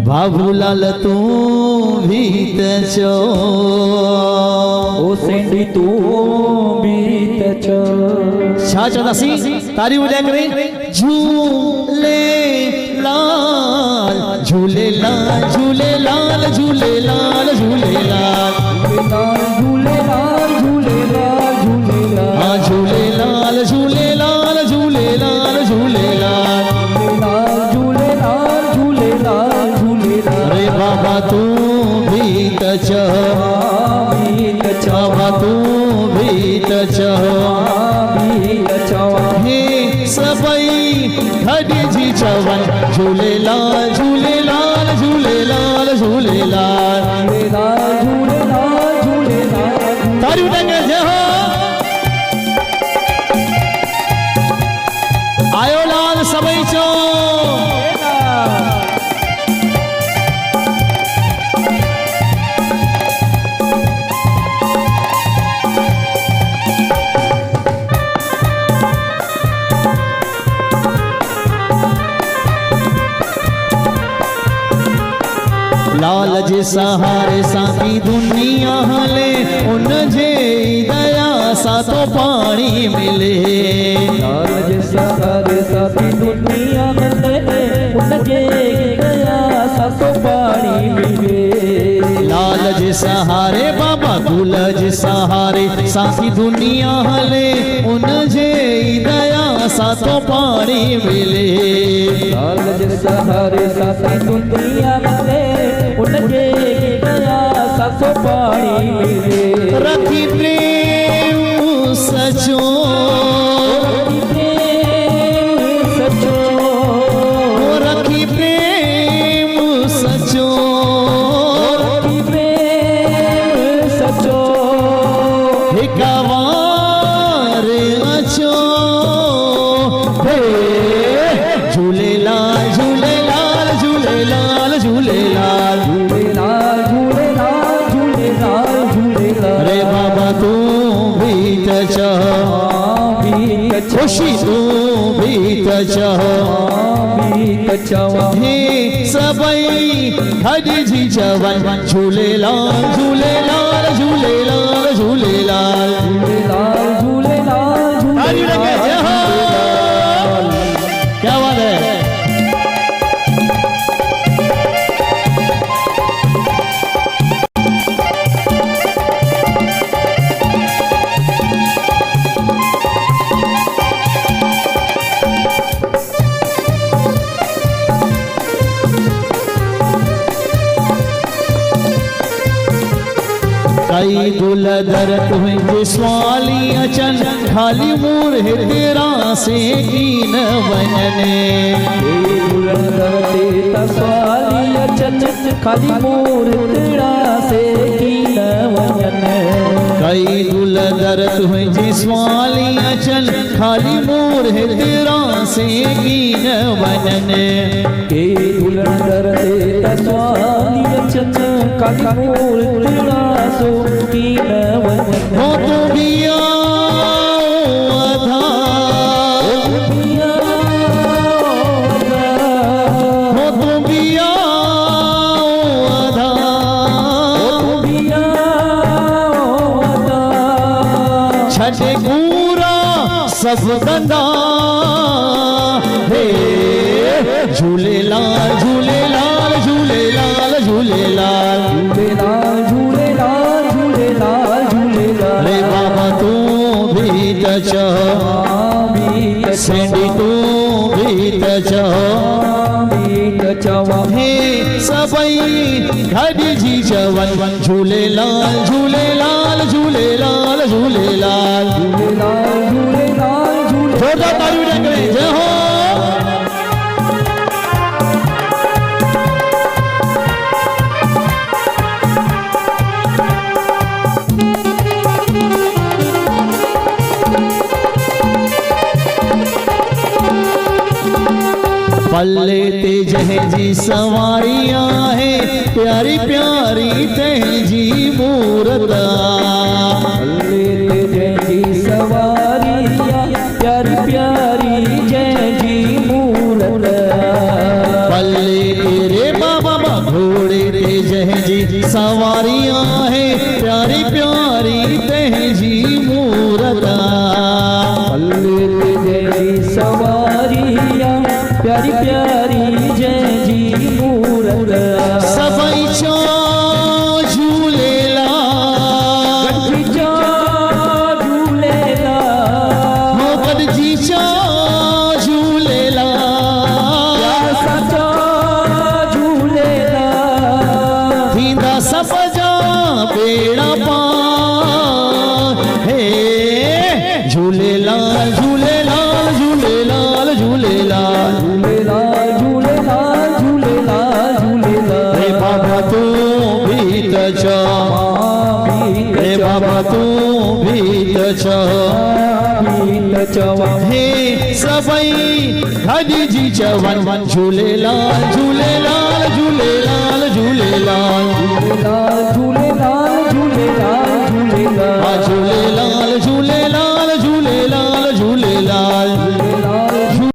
बाबूलाल तू भी तचो ओ सेंडी तू भी तचो छा चौदासी तारी उड़े करे झूले लाल झूले लाल झूले लाल झूले लाल झूले लाल झूले लाल झूले लाल झूले लाल हाँ झूले लाल झूले लाल झूले लाल झूले लाल झूले लाल झूले लाल झूले लाल अरे बाबा तू भी तचो बाबा तू भी तचो हे सबई खड़ी चवन झूले लाल झूले लाल झूले लाल झूले लाल झूले लाल झूले लाल तारी उठेंगे जय हो आयो लाल सबई चो लाल जे सहारे साथी दुनिया हले उन जे दया सा तो पानी मिले लाल जे सहारे साथी दुनिया हले उन जे दया सा तो पानी मिले लाल जे सहारे बाबा गुल जे सहारे साथी दुनिया हले उन जे दया सा तो पानी मिले लाल जे सहारे साथी दुनिया हले उनके दया ससो पानी मिले रखी प्रेम सचो सचो रखी प्रेम सचो प्रेम सचो हिकवार अचो हे झूले लाल झूले लाल झूले लाल झूले लाल अरे बाबा तू भी तचो खुशी तू भी तचो हे सबई खड़ी जी जवन झूले लाल झूले लाल झूले लाल झूले लाल झूले लाल ताली लगे जय हो क्या बात है कई दुलदर तुम्हें स्वाली अचन खाली मूर है तेरा से कीन बनने स्वाली अचन खाली मूर तेरा से कीन बनने कई दुलदर तुम्हें स्वाली अचन खाली मूर है तेरा से कीन बनने के दुलदर स्वाली अचन खाली मूर तेरा सो कीन बनने हो तो बिया छठे पूरा सब गंदा हे झूले लाल झूले लाल झूले लाल झूले लाल झूले लाल झूले लाल झूले लाल रे बाबा तू भी तचो सेंडी तू भी तचो हे सबई घड़ी जी जवन झूले लाल झूले लाल झूले लाल झूले लाल झूले लाल जोरदार ताली बजाएंगे जय हो पल्ले ते जह जी सवारियां है प्यारी प्यारी तहजी मूरत पल्ले ते जह जी सवारियां प्यारी प्यारी जय जी मूरत प्यारी प्यारी जय जी मूरत सभई चो झूलेलाल गॾिजी चो झूलेलाल हो गॾिजी चो झूलेलाल प्यार सां चो झूलेलाल थींदा सभ जा बेड़ा पार हे झूलेलाल झूलेलाल झूलेलाल झूलेलाल झूलेलाल झूलेलाल झूलेलाल झूलेलाल हे बाबा तू भी त छा हे बाबा तू भी त छा चवा हे सभई गॾिजी चवनि झूलेलाल झूलेलाल